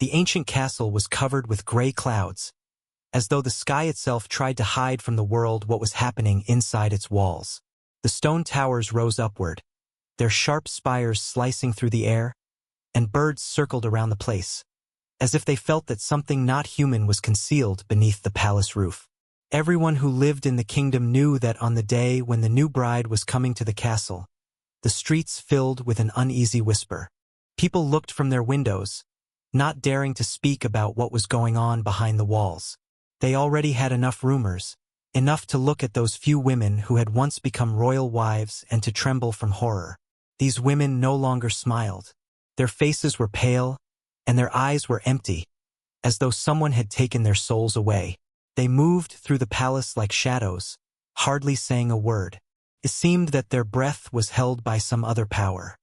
The ancient castle was covered with gray clouds, as though the sky itself tried to hide from the world what was happening inside its walls. The stone towers rose upward, their sharp spires slicing through the air, and birds circled around the place, as if they felt that something not human was concealed beneath the palace roof. Everyone who lived in the kingdom knew that on the day when the new bride was coming to the castle, the streets filled with an uneasy whisper. People looked from their windows, not daring to speak about what was going on behind the walls. They already had enough rumors, enough to look at those few women who had once become royal wives and to tremble from horror. These women no longer smiled. Their faces were pale, and their eyes were empty, as though someone had taken their souls away. They moved through the palace like shadows, hardly saying a word. It seemed that their breath was held by some other power.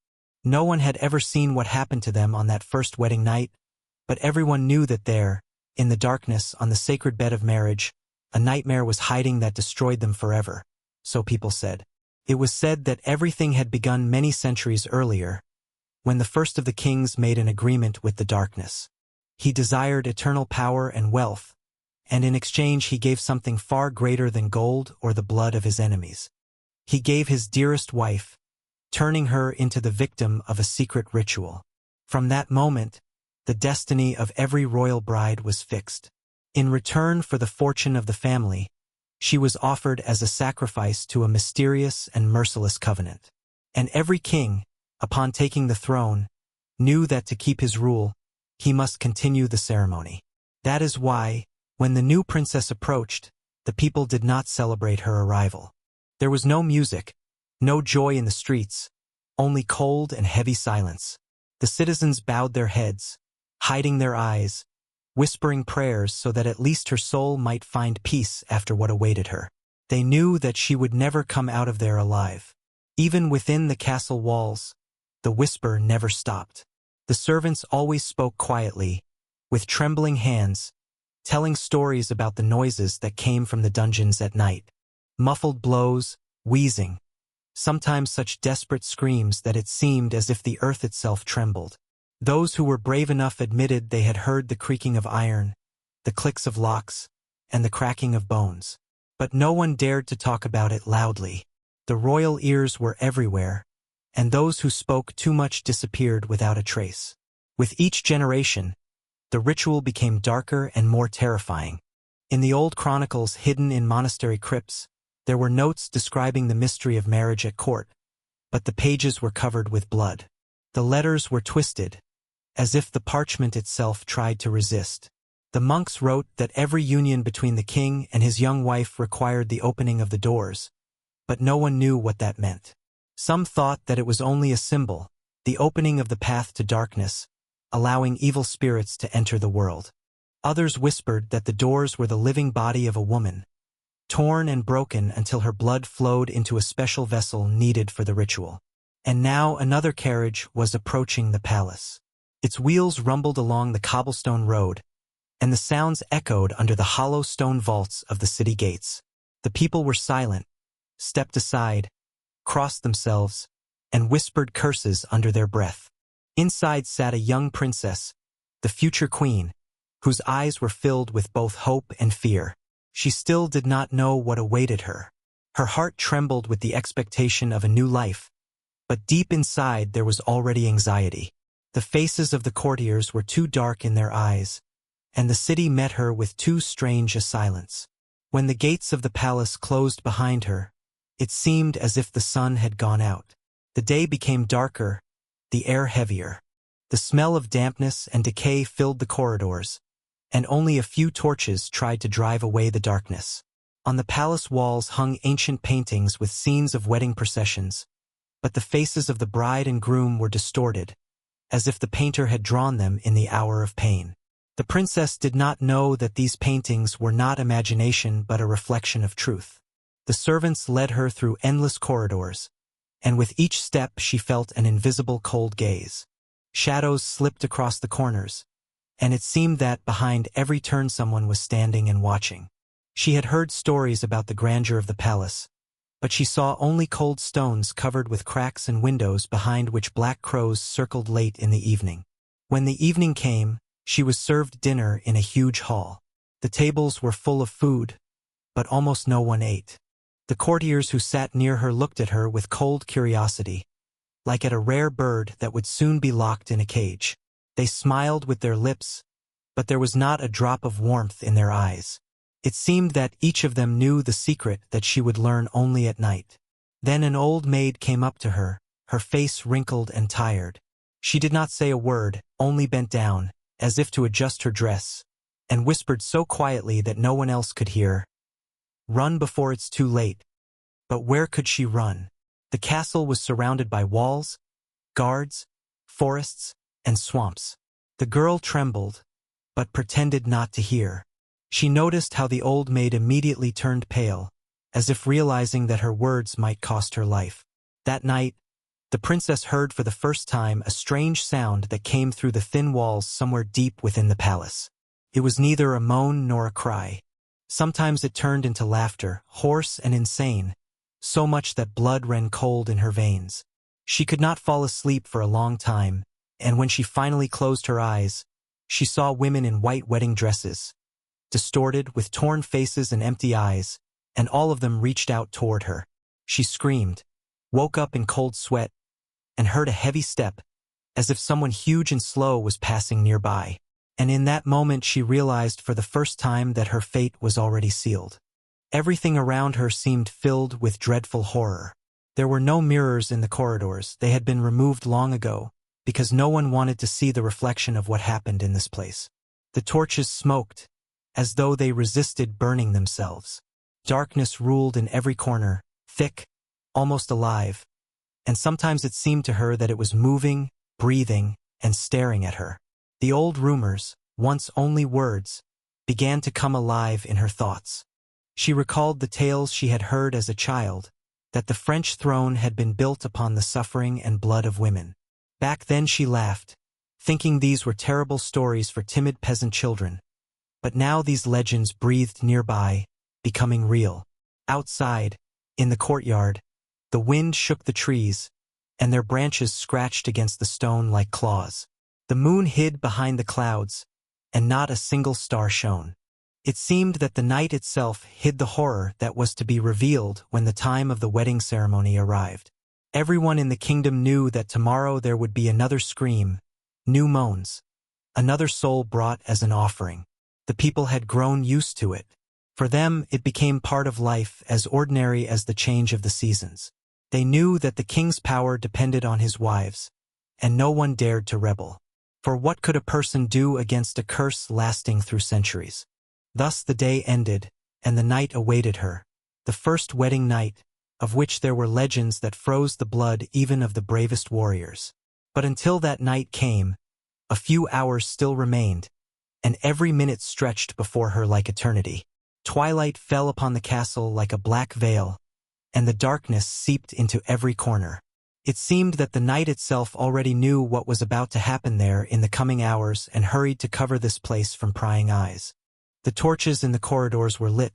No one had ever seen what happened to them on that first wedding night, but everyone knew that there, in the darkness on the sacred bed of marriage, a nightmare was hiding that destroyed them forever, so people said. It was said that everything had begun many centuries earlier, when the first of the kings made an agreement with the darkness. He desired eternal power and wealth, and in exchange he gave something far greater than gold or the blood of his enemies. He gave his dearest wife, turning her into the victim of a secret ritual. From that moment, the destiny of every royal bride was fixed. In return for the fortune of the family, she was offered as a sacrifice to a mysterious and merciless covenant. And every king, upon taking the throne, knew that to keep his rule, he must continue the ceremony. That is why, when the new princess approached, the people did not celebrate her arrival. There was no music, no joy in the streets, only cold and heavy silence. The citizens bowed their heads, hiding their eyes, whispering prayers so that at least her soul might find peace after what awaited her. They knew that she would never come out of there alive. Even within the castle walls, the whisper never stopped. The servants always spoke quietly, with trembling hands, telling stories about the noises that came from the dungeons at night. Muffled blows, wheezing, sometimes such desperate screams that it seemed as if the earth itself trembled. Those who were brave enough admitted they had heard the creaking of iron, the clicks of locks, and the cracking of bones. But no one dared to talk about it loudly. The royal ears were everywhere, and those who spoke too much disappeared without a trace. With each generation, the ritual became darker and more terrifying. In the old chronicles hidden in monastery crypts, there were notes describing the mystery of marriage at court, but the pages were covered with blood. The letters were twisted, as if the parchment itself tried to resist. The monks wrote that every union between the king and his young wife required the opening of the doors, but no one knew what that meant. Some thought that it was only a symbol, the opening of the path to darkness, allowing evil spirits to enter the world. Others whispered that the doors were the living body of a woman, torn and broken until her blood flowed into a special vessel needed for the ritual. And now another carriage was approaching the palace. Its wheels rumbled along the cobblestone road, and the sounds echoed under the hollow stone vaults of the city gates. The people were silent, stepped aside, crossed themselves, and whispered curses under their breath. Inside sat a young princess, the future queen, whose eyes were filled with both hope and fear. She still did not know what awaited her. Her heart trembled with the expectation of a new life, but deep inside there was already anxiety. The faces of the courtiers were too dark in their eyes, and the city met her with too strange a silence. When the gates of the palace closed behind her, it seemed as if the sun had gone out. The day became darker, the air heavier. The smell of dampness and decay filled the corridors, and only a few torches tried to drive away the darkness. On the palace walls hung ancient paintings with scenes of wedding processions, but the faces of the bride and groom were distorted, as if the painter had drawn them in the hour of pain. The princess did not know that these paintings were not imagination but a reflection of truth. The servants led her through endless corridors, and with each step she felt an invisible cold gaze. Shadows slipped across the corners, and it seemed that behind every turn someone was standing and watching. She had heard stories about the grandeur of the palace, but she saw only cold stones covered with cracks and windows behind which black crows circled late in the evening. When the evening came, She was served dinner in a huge hall. The tables were full of food, but almost no one ate. The courtiers who sat near her looked at her with cold curiosity, like at a rare bird that would soon be locked in a cage. They smiled with their lips, but there was not a drop of warmth in their eyes. It seemed that each of them knew the secret that she would learn only at night. Then an old maid came up to her, her face wrinkled and tired. She did not say a word, only bent down, as if to adjust her dress, and whispered so quietly that no one else could hear, "Run before it's too late." But where could she run? The castle was surrounded by walls, guards, forests, and swamps. The girl trembled, but pretended not to hear. She noticed how the old maid immediately turned pale, as if realizing that her words might cost her life. That night, the princess heard for the first time a strange sound that came through the thin walls somewhere deep within the palace. It was neither a moan nor a cry. Sometimes it turned into laughter, hoarse and insane, so much that blood ran cold in her veins. She could not fall asleep for a long time, and when she finally closed her eyes, she saw women in white wedding dresses, distorted, with torn faces and empty eyes, and all of them reached out toward her. She screamed, woke up in cold sweat, and heard a heavy step, as if someone huge and slow was passing nearby. And in that moment she realized for the first time that her fate was already sealed. Everything around her seemed filled with dreadful horror. There were no mirrors in the corridors. They had been removed long ago, because no one wanted to see the reflection of what happened in this place. The torches smoked, as though they resisted burning themselves. Darkness ruled in every corner, thick, almost alive, and sometimes it seemed to her that it was moving, breathing, and staring at her. The old rumors, once only words, began to come alive in her thoughts. She recalled the tales she had heard as a child, that the French throne had been built upon the suffering and blood of women. Back then she laughed, thinking these were terrible stories for timid peasant children. But now these legends breathed nearby, becoming real. Outside, in the courtyard, the wind shook the trees, and their branches scratched against the stone like claws. The moon hid behind the clouds, and not a single star shone. It seemed that the night itself hid the horror that was to be revealed when the time of the wedding ceremony arrived. Everyone in the kingdom knew that tomorrow there would be another scream, new moans, another soul brought as an offering. The people had grown used to it. For them, it became part of life, as ordinary as the change of the seasons. They knew that the king's power depended on his wives, and no one dared to rebel. For what could a person do against a curse lasting through centuries? Thus the day ended, and the night awaited her. The first wedding night, of which there were legends that froze the blood even of the bravest warriors. But until that night came, a few hours still remained, and every minute stretched before her like eternity. Twilight fell upon the castle like a black veil, and the darkness seeped into every corner. It seemed that the night itself already knew what was about to happen there in the coming hours and hurried to cover this place from prying eyes. The torches in the corridors were lit,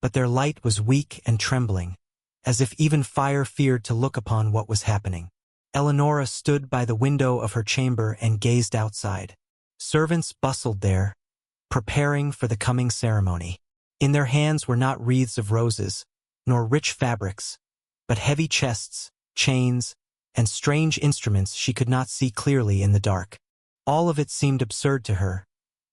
but their light was weak and trembling, as if even fire feared to look upon what was happening. Eleonora stood by the window of her chamber and gazed outside. Servants bustled there, preparing for the coming ceremony. In their hands were not wreaths of roses, nor rich fabrics, but heavy chests, chains, and strange instruments she could not see clearly in the dark. All of it seemed absurd to her,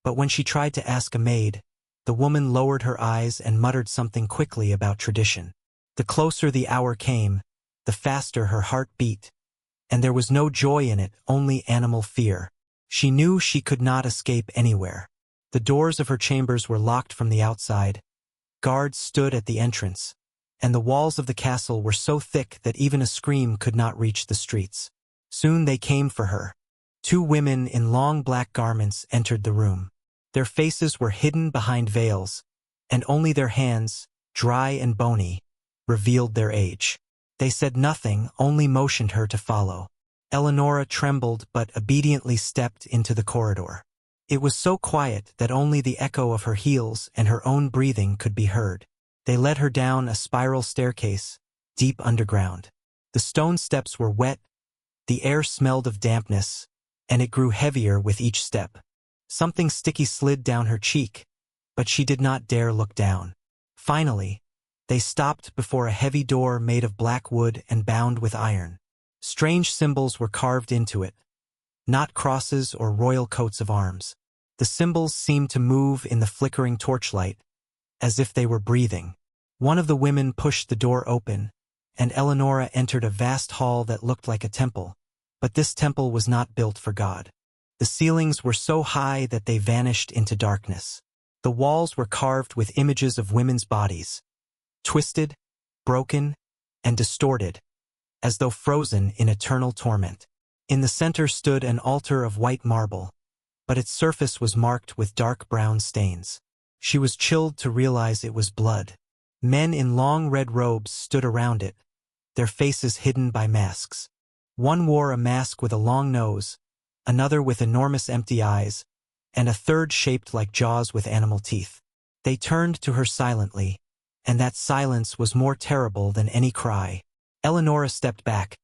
but when she tried to ask a maid, the woman lowered her eyes and muttered something quickly about tradition. The closer the hour came, the faster her heart beat, and there was no joy in it, only animal fear. She knew she could not escape anywhere. The doors of her chambers were locked from the outside. Guards stood at the entrance, and the walls of the castle were so thick that even a scream could not reach the streets. Soon they came for her. Two women in long black garments entered the room. Their faces were hidden behind veils, and only their hands, dry and bony, revealed their age. They said nothing, only motioned her to follow. Eleonora trembled but obediently stepped into the corridor. It was so quiet that only the echo of her heels and her own breathing could be heard. They led her down a spiral staircase, deep underground. The stone steps were wet, the air smelled of dampness, and it grew heavier with each step. Something sticky slid down her cheek, but she did not dare look down. Finally, they stopped before a heavy door made of black wood and bound with iron. Strange symbols were carved into it, not crosses or royal coats of arms. The symbols seemed to move in the flickering torchlight, as if they were breathing. One of the women pushed the door open, and Eleonora entered a vast hall that looked like a temple. But this temple was not built for God. The ceilings were so high that they vanished into darkness. The walls were carved with images of women's bodies, twisted, broken, and distorted, as though frozen in eternal torment. In the center stood an altar of white marble, but its surface was marked with dark brown stains. She was chilled to realize it was blood. Men in long red robes stood around it, their faces hidden by masks. One wore a mask with a long nose, another with enormous empty eyes, and a third shaped like jaws with animal teeth. They turned to her silently, and that silence was more terrible than any cry. Eleonora stepped back,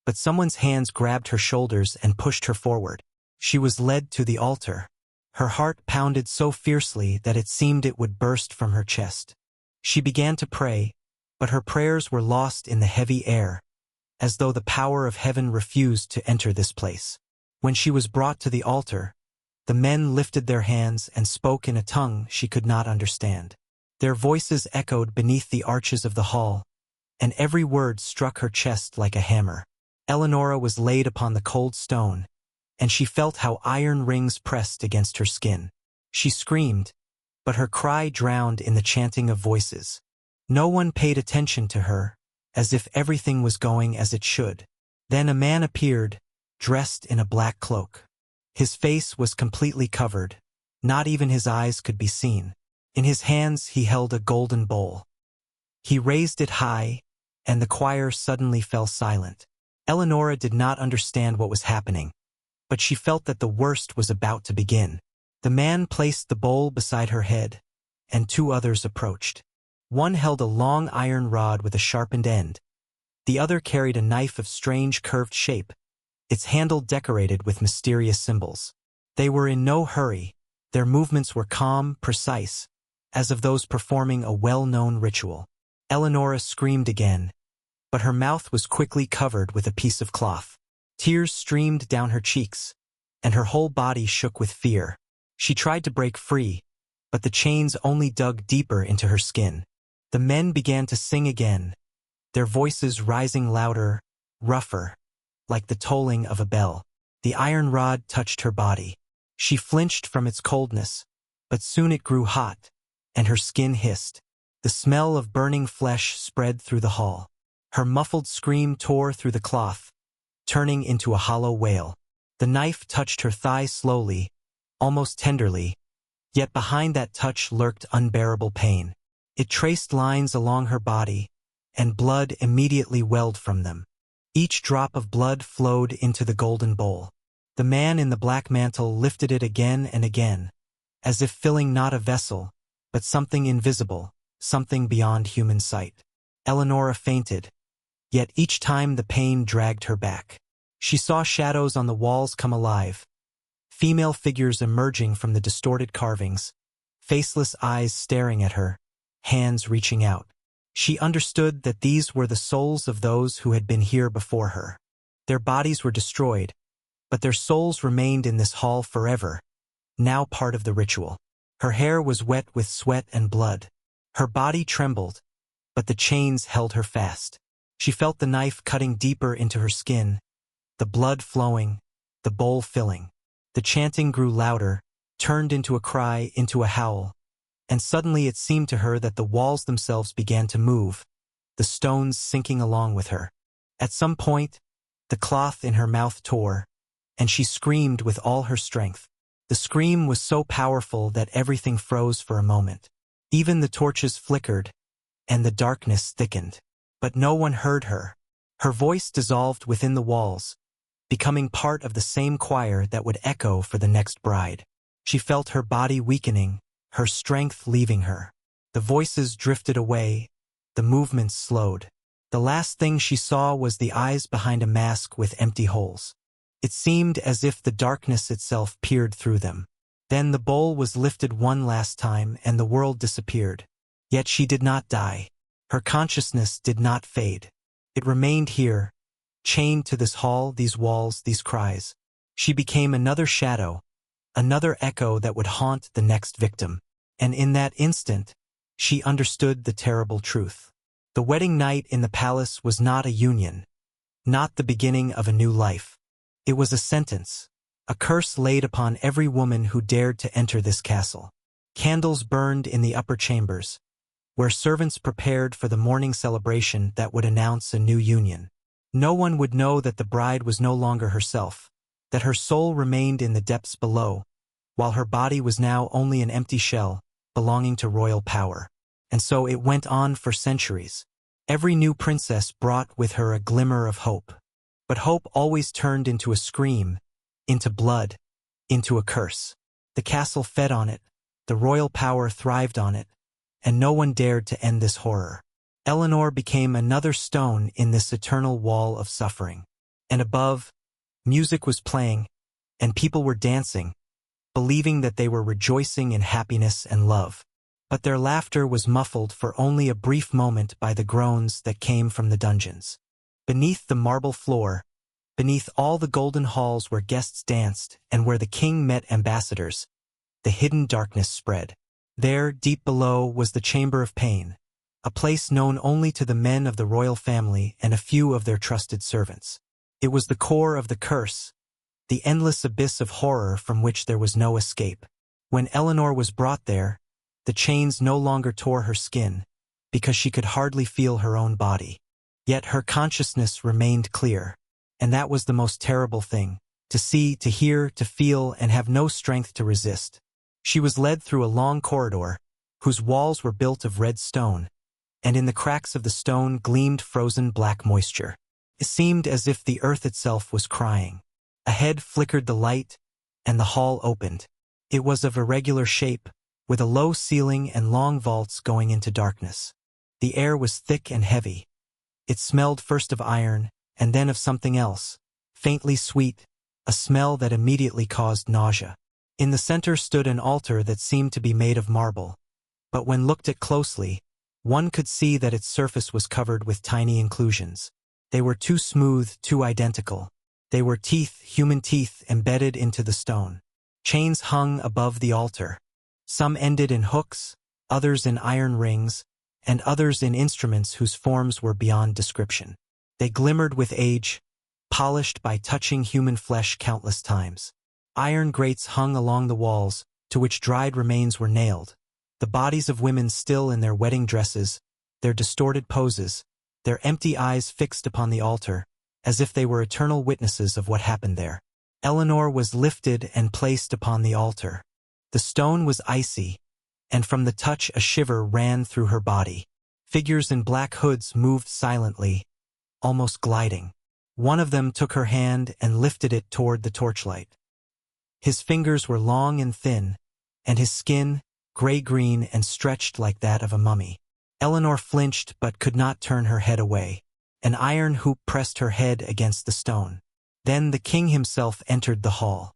but someone's hands grabbed her shoulders and pushed her forward. She was led to the altar. Her heart pounded so fiercely that it seemed it would burst from her chest. She began to pray, but her prayers were lost in the heavy air, as though the power of heaven refused to enter this place. When she was brought to the altar, the men lifted their hands and spoke in a tongue she could not understand. Their voices echoed beneath the arches of the hall, and every word struck her chest like a hammer. Eleonora was laid upon the cold stone, and she felt how iron rings pressed against her skin. She screamed, but her cry drowned in the chanting of voices. No one paid attention to her, as if everything was going as it should. Then a man appeared, dressed in a black cloak. His face was completely covered. Not even his eyes could be seen. In his hands he held a golden bowl. He raised it high, and the choir suddenly fell silent. Eleonora did not understand what was happening, but she felt that the worst was about to begin. The man placed the bowl beside her head, and two others approached. One held a long iron rod with a sharpened end. The other carried a knife of strange curved shape, its handle decorated with mysterious symbols. They were in no hurry. Their movements were calm, precise, as of those performing a well-known ritual. Eleonora screamed again, but her mouth was quickly covered with a piece of cloth. Tears streamed down her cheeks, and her whole body shook with fear. She tried to break free, but the chains only dug deeper into her skin. The men began to sing again, their voices rising louder, rougher, like the tolling of a bell. The iron rod touched her body. She flinched from its coldness, but soon it grew hot, and her skin hissed. The smell of burning flesh spread through the hall. Her muffled scream tore through the cloth, turning into a hollow wail. The knife touched her thigh slowly, almost tenderly, yet behind that touch lurked unbearable pain. It traced lines along her body, and blood immediately welled from them. Each drop of blood flowed into the golden bowl. The man in the black mantle lifted it again and again, as if filling not a vessel, but something invisible, something beyond human sight. Eleonora fainted, yet each time the pain dragged her back. She saw shadows on the walls come alive, female figures emerging from the distorted carvings, faceless eyes staring at her, hands reaching out. She understood that these were the souls of those who had been here before her. Their bodies were destroyed, but their souls remained in this hall forever, now part of the ritual. Her hair was wet with sweat and blood. Her body trembled, but the chains held her fast. She felt the knife cutting deeper into her skin, the blood flowing, the bowl filling. The chanting grew louder, turned into a cry, into a howl, and suddenly it seemed to her that the walls themselves began to move, the stones sinking along with her. At some point, the cloth in her mouth tore, and she screamed with all her strength. The scream was so powerful that everything froze for a moment. Even the torches flickered, and the darkness thickened. But no one heard her. Her voice dissolved within the walls, becoming part of the same choir that would echo for the next bride. She felt her body weakening, her strength leaving her. The voices drifted away, the movements slowed. The last thing she saw was the eyes behind a mask with empty holes. It seemed as if the darkness itself peered through them. Then the bowl was lifted one last time and the world disappeared. Yet she did not die. Her consciousness did not fade. It remained here, chained to this hall, these walls, these cries. She became another shadow, another echo that would haunt the next victim. And in that instant, she understood the terrible truth. The wedding night in the palace was not a union, not the beginning of a new life. It was a sentence, a curse laid upon every woman who dared to enter this castle. Candles burned in the upper chambers, where servants prepared for the morning celebration that would announce a new union. No one would know that the bride was no longer herself, that her soul remained in the depths below, while her body was now only an empty shell, belonging to royal power. And so it went on for centuries. Every new princess brought with her a glimmer of hope. But hope always turned into a scream, into blood, into a curse. The castle fed on it, the royal power thrived on it, and no one dared to end this horror. Eleanor became another stone in this eternal wall of suffering. And above, music was playing, and people were dancing, believing that they were rejoicing in happiness and love. But their laughter was muffled for only a brief moment by the groans that came from the dungeons. Beneath the marble floor, beneath all the golden halls where guests danced and where the king met ambassadors, the hidden darkness spread. There, deep below, was the chamber of pain, a place known only to the men of the royal family and a few of their trusted servants. It was the core of the curse, the endless abyss of horror from which there was no escape. When Eleanor was brought there, the chains no longer tore her skin, because she could hardly feel her own body. Yet her consciousness remained clear, and that was the most terrible thing, to see, to hear, to feel, and have no strength to resist. She was led through a long corridor, whose walls were built of red stone, and in the cracks of the stone gleamed frozen black moisture. It seemed as if the earth itself was crying. Ahead flickered the light, and the hall opened. It was of irregular shape, with a low ceiling and long vaults going into darkness. The air was thick and heavy. It smelled first of iron, and then of something else, faintly sweet, a smell that immediately caused nausea. In the center stood an altar that seemed to be made of marble, but when looked at closely, one could see that its surface was covered with tiny inclusions. They were too smooth, too identical. They were teeth, human teeth, embedded into the stone. Chains hung above the altar. Some ended in hooks, others in iron rings, and others in instruments whose forms were beyond description. They glimmered with age, polished by touching human flesh countless times. Iron grates hung along the walls, to which dried remains were nailed. The bodies of women still in their wedding dresses, their distorted poses, their empty eyes fixed upon the altar, as if they were eternal witnesses of what happened there. Eleanor was lifted and placed upon the altar. The stone was icy, and from the touch a shiver ran through her body. Figures in black hoods moved silently, almost gliding. One of them took her hand and lifted it toward the torchlight. His fingers were long and thin, and his skin, gray-green and stretched like that of a mummy. Eleanor flinched but could not turn her head away. An iron hoop pressed her head against the stone. Then the king himself entered the hall.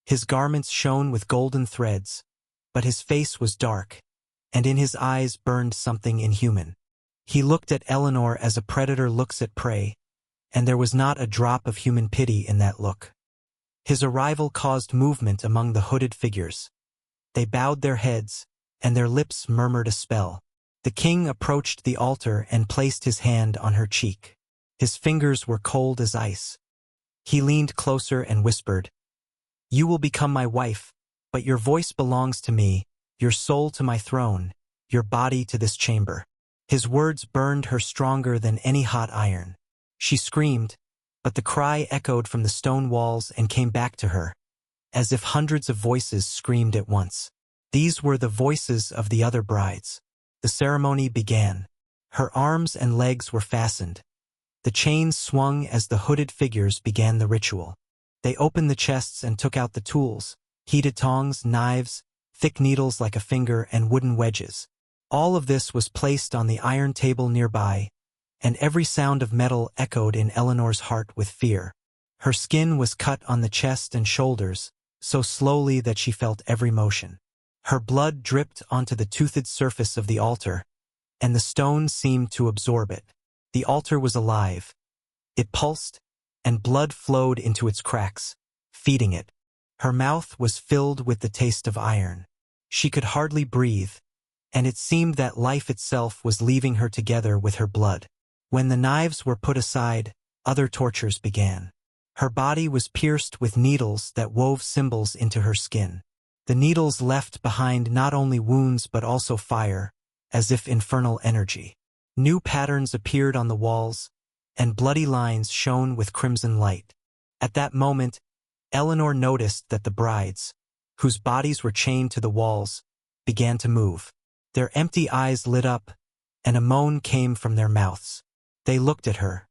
His garments shone with golden threads, but his face was dark, and in his eyes burned something inhuman. He looked at Eleanor as a predator looks at prey, and there was not a drop of human pity in that look. His arrival caused movement among the hooded figures. They bowed their heads, and their lips murmured a spell. The king approached the altar and placed his hand on her cheek. His fingers were cold as ice. He leaned closer and whispered, "You will become my wife, but your voice belongs to me, your soul to my throne, your body to this chamber." His words burned her stronger than any hot iron. She screamed, but the cry echoed from the stone walls and came back to her, as if hundreds of voices screamed at once. These were the voices of the other brides. The ceremony began. Her arms and legs were fastened. The chains swung as the hooded figures began the ritual. They opened the chests and took out the tools, heated tongs, knives, thick needles like a finger, and wooden wedges. All of this was placed on the iron table nearby, and every sound of metal echoed in Eleanor's heart with fear. Her skin was cut on the chest and shoulders, so slowly that she felt every motion. Her blood dripped onto the toothed surface of the altar, and the stone seemed to absorb it. The altar was alive. It pulsed, and blood flowed into its cracks, feeding it. Her mouth was filled with the taste of iron. She could hardly breathe, and it seemed that life itself was leaving her together with her blood. When the knives were put aside, other tortures began. Her body was pierced with needles that wove symbols into her skin. The needles left behind not only wounds but also fire, as if infernal energy. New patterns appeared on the walls, and bloody lines shone with crimson light. At that moment, Eleanor noticed that the brides, whose bodies were chained to the walls, began to move. Their empty eyes lit up, and a moan came from their mouths. They looked at her.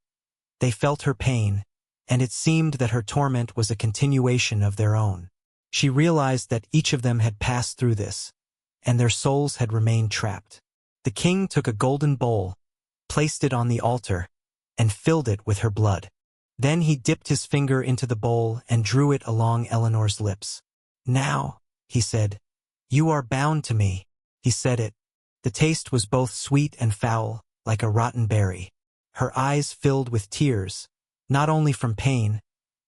They felt her pain, and it seemed that her torment was a continuation of their own. She realized that each of them had passed through this, and their souls had remained trapped. The king took a golden bowl, placed it on the altar, and filled it with her blood. Then he dipped his finger into the bowl and drew it along Eleanor's lips. "Now," he said, "you are bound to me." He said it. The taste was both sweet and foul, like a rotten berry. Her eyes filled with tears, not only from pain,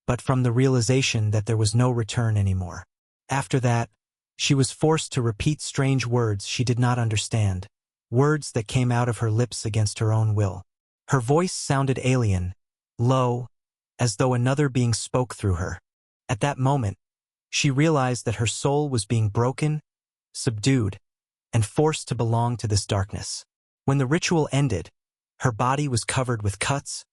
but from the realization that there was no return anymore. After that, she was forced to repeat strange words she did not understand, words that came out of her lips against her own will. Her voice sounded alien, low, as though another being spoke through her. At that moment, she realized that her soul was being broken, subdued, and forced to belong to this darkness. When the ritual ended, her body was covered with cuts,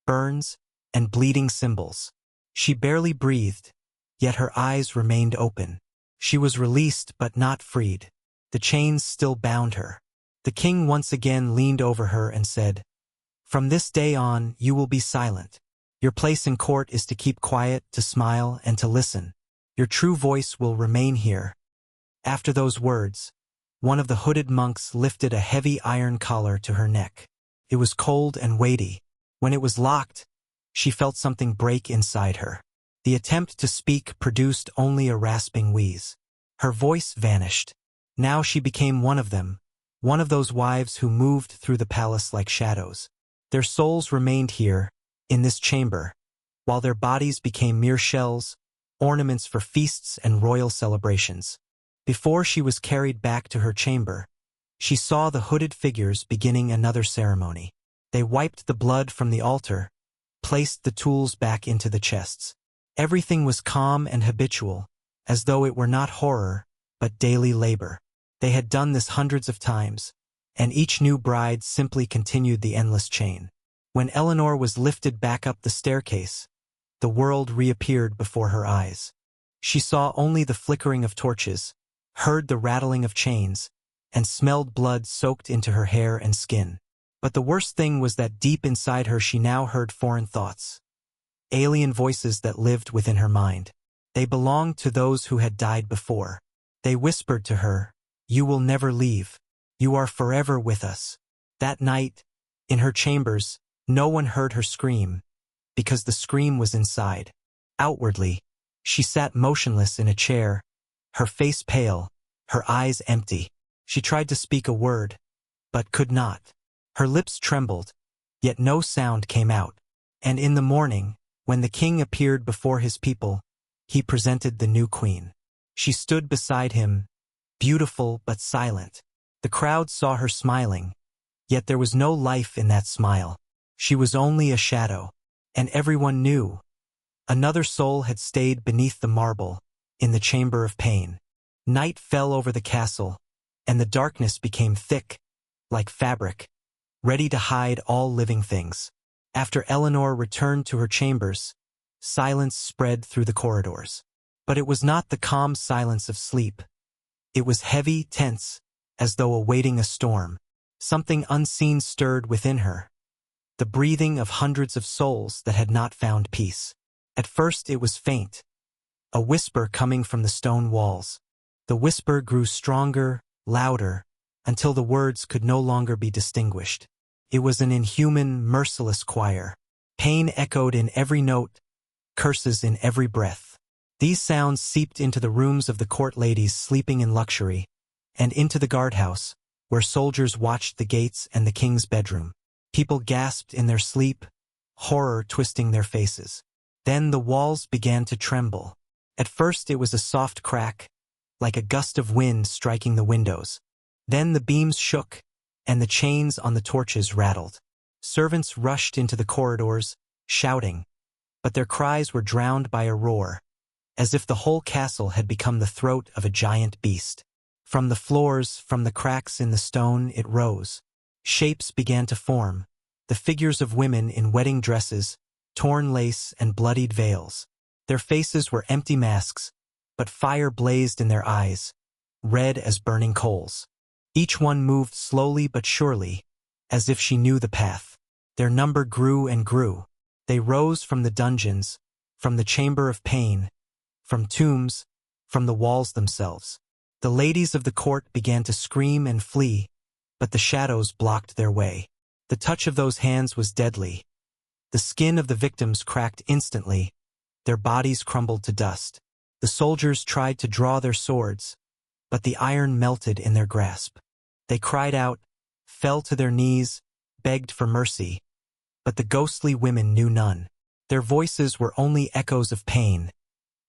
burns, and bleeding symbols. She barely breathed, yet her eyes remained open. She was released but not freed. The chains still bound her. The king once again leaned over her and said, "From this day on, you will be silent. Your place in court is to keep quiet, to smile, and to listen. Your true voice will remain here." After those words, one of the hooded monks lifted a heavy iron collar to her neck. It was cold and weighty. When it was locked, she felt something break inside her. The attempt to speak produced only a rasping wheeze. Her voice vanished. Now she became one of them, one of those wives who moved through the palace like shadows. Their souls remained here, in this chamber, while their bodies became mere shells, ornaments for feasts and royal celebrations. Before she was carried back to her chamber, she saw the hooded figures beginning another ceremony. They wiped the blood from the altar, placed the tools back into the chests. Everything was calm and habitual, as though it were not horror, but daily labor. They had done this hundreds of times, and each new bride simply continued the endless chain. When Eleanor was lifted back up the staircase, the world reappeared before her eyes. She saw only the flickering of torches, heard the rattling of chains, and smelled blood soaked into her hair and skin. But the worst thing was that deep inside her she now heard foreign thoughts, alien voices that lived within her mind. They belonged to those who had died before. They whispered to her, "You will never leave. You are forever with us." That night, in her chambers, no one heard her scream, because the scream was inside. Outwardly, she sat motionless in a chair, her face pale, her eyes empty. She tried to speak a word, but could not. Her lips trembled, yet no sound came out. And in the morning, when the king appeared before his people, he presented the new queen. She stood beside him, beautiful but silent. The crowd saw her smiling, yet there was no life in that smile. She was only a shadow, and everyone knew. Another soul had stayed beneath the marble, in the chamber of pain. Night fell over the castle, and the darkness became thick, like fabric, ready to hide all living things. After Eleanor returned to her chambers, silence spread through the corridors. But it was not the calm silence of sleep. It was heavy, tense, as though awaiting a storm. Something unseen stirred within her, the breathing of hundreds of souls that had not found peace. At first it was faint, a whisper coming from the stone walls. The whisper grew stronger, louder, until the words could no longer be distinguished. It was an inhuman, merciless choir. Pain echoed in every note, curses in every breath. These sounds seeped into the rooms of the court ladies sleeping in luxury, and into the guardhouse, where soldiers watched the gates and the king's bedroom. People gasped in their sleep, horror twisting their faces. Then the walls began to tremble. At first it was a soft crack, like a gust of wind striking the windows. Then the beams shook, and the chains on the torches rattled. Servants rushed into the corridors, shouting, but their cries were drowned by a roar, as if the whole castle had become the throat of a giant beast. From the floors, from the cracks in the stone, it rose. Shapes began to form, the figures of women in wedding dresses, torn lace and bloodied veils. Their faces were empty masks, but fire blazed in their eyes, red as burning coals. Each one moved slowly but surely, as if she knew the path. Their number grew and grew. They rose from the dungeons, from the chamber of pain, from tombs, from the walls themselves. The ladies of the court began to scream and flee, but the shadows blocked their way. The touch of those hands was deadly. The skin of the victims cracked instantly. Their bodies crumbled to dust. The soldiers tried to draw their swords, but the iron melted in their grasp. They cried out, fell to their knees, begged for mercy, but the ghostly women knew none. Their voices were only echoes of pain.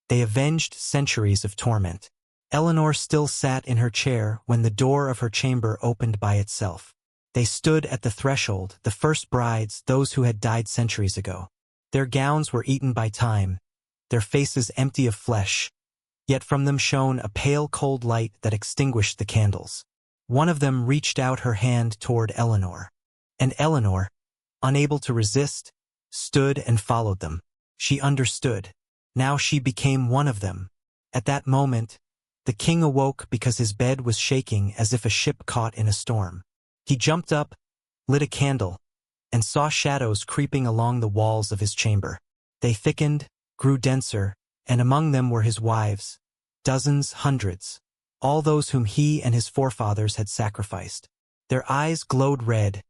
They avenged centuries of torment. Eleanor still sat in her chair when the door of her chamber opened by itself. They stood at the threshold, the first brides, those who had died centuries ago. Their gowns were eaten by time, their faces empty of flesh, yet from them shone a pale cold light that extinguished the candles. One of them reached out her hand toward Eleanor, and Eleanor, unable to resist, stood and followed them. She understood. Now she became one of them. At that moment, the king awoke because his bed was shaking as if a ship caught in a storm. He jumped up, lit a candle, and saw shadows creeping along the walls of his chamber. They thickened, grew denser, and among them were his wives, dozens, hundreds, all those whom he and his forefathers had sacrificed. Their eyes glowed red,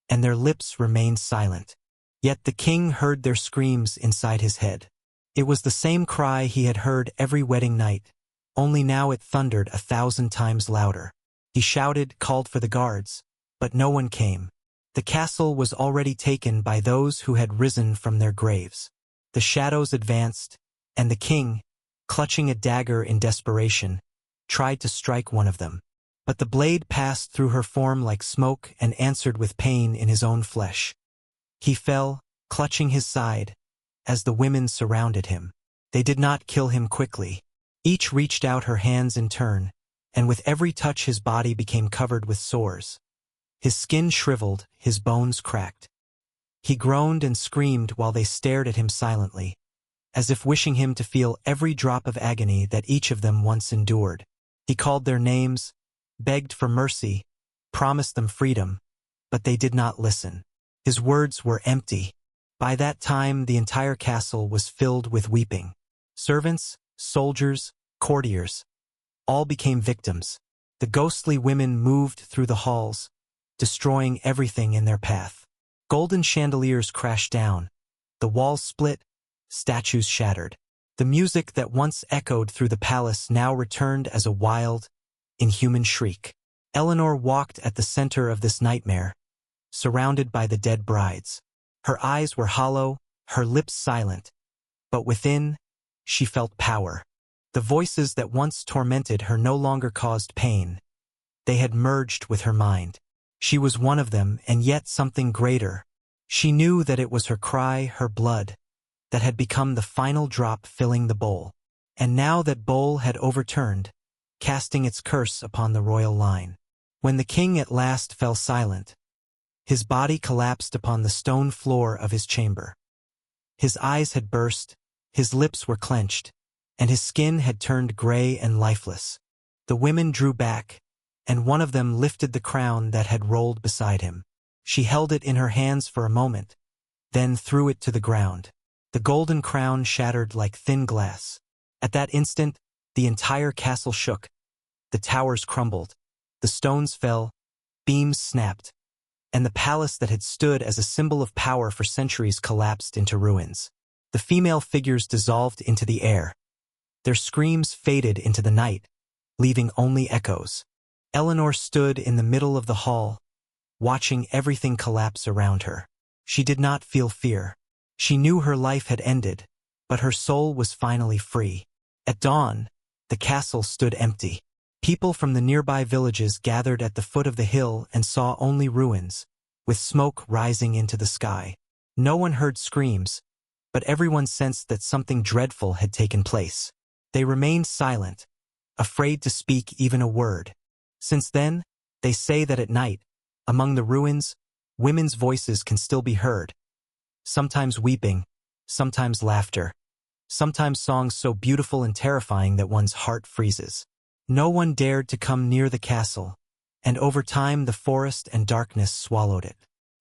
and their lips remained silent. Yet the king heard their screams inside his head. It was the same cry he had heard every wedding night, only now it thundered 1,000 times louder. He shouted, called for the guards, but no one came. The castle was already taken by those who had risen from their graves. The shadows advanced, and the king, clutching a dagger in desperation, tried to strike one of them. But the blade passed through her form like smoke and answered with pain in his own flesh. He fell, clutching his side, as the women surrounded him. They did not kill him quickly. Each reached out her hands in turn, and with every touch his body became covered with sores. His skin shriveled, his bones cracked. He groaned and screamed while they stared at him silently, as if wishing him to feel every drop of agony that each of them once endured. He called their names, begged for mercy, promised them freedom, but they did not listen. His words were empty. By that time, the entire castle was filled with weeping. Servants, soldiers, courtiers, all became victims. The ghostly women moved through the halls, destroying everything in their path. Golden chandeliers crashed down. The walls split, statues shattered. The music that once echoed through the palace now returned as a wild, inhuman shriek. Eleanor walked at the center of this nightmare, surrounded by the dead brides. Her eyes were hollow, her lips silent, but within, she felt power. The voices that once tormented her no longer caused pain. They had merged with her mind. She was one of them, and yet something greater. She knew that it was her cry, her blood, that had become the final drop filling the bowl. And now that bowl had overturned, casting its curse upon the royal line. When the king at last fell silent, his body collapsed upon the stone floor of his chamber. His eyes had burst, his lips were clenched, and his skin had turned gray and lifeless. The women drew back, and one of them lifted the crown that had rolled beside him. She held it in her hands for a moment, then threw it to the ground. The golden crown shattered like thin glass. At that instant, the entire castle shook. The towers crumbled, the stones fell, beams snapped, and the palace that had stood as a symbol of power for centuries collapsed into ruins. The female figures dissolved into the air. Their screams faded into the night, leaving only echoes. Eleanor stood in the middle of the hall, watching everything collapse around her. She did not feel fear. She knew her life had ended, but her soul was finally free. At dawn, the castle stood empty. People from the nearby villages gathered at the foot of the hill and saw only ruins, with smoke rising into the sky. No one heard screams, but everyone sensed that something dreadful had taken place. They remained silent, afraid to speak even a word. Since then, they say that at night, among the ruins, women's voices can still be heard. Sometimes weeping, sometimes laughter, sometimes songs so beautiful and terrifying that one's heart freezes. No one dared to come near the castle, and over time the forest and darkness swallowed it.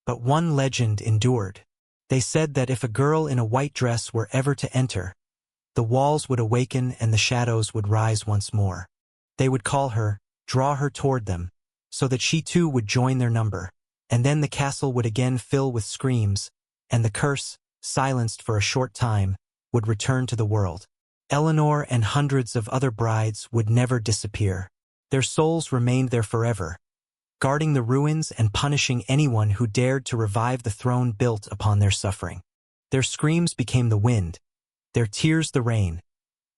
But one legend endured. They said that if a girl in a white dress were ever to enter, the walls would awaken and the shadows would rise once more. They would call her, draw her toward them, so that she too would join their number, and then the castle would again fill with screams, and the curse, silenced for a short time, would return to the world. Eleanor and hundreds of other brides would never disappear. Their souls remained there forever, guarding the ruins and punishing anyone who dared to revive the throne built upon their suffering. Their screams became the wind, their tears the rain,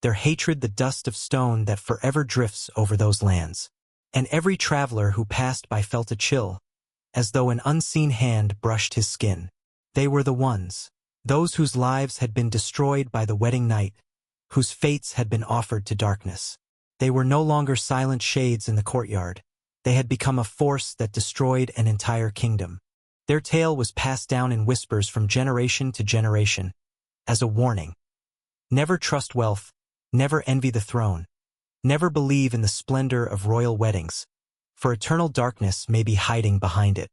their hatred the dust of stone that forever drifts over those lands. And every traveler who passed by felt a chill, as though an unseen hand brushed his skin. They were the ones, those whose lives had been destroyed by the wedding night, whose fates had been offered to darkness. They were no longer silent shades in the courtyard. They had become a force that destroyed an entire kingdom. Their tale was passed down in whispers from generation to generation, as a warning. Never trust wealth, never envy the throne, never believe in the splendor of royal weddings, for eternal darkness may be hiding behind it.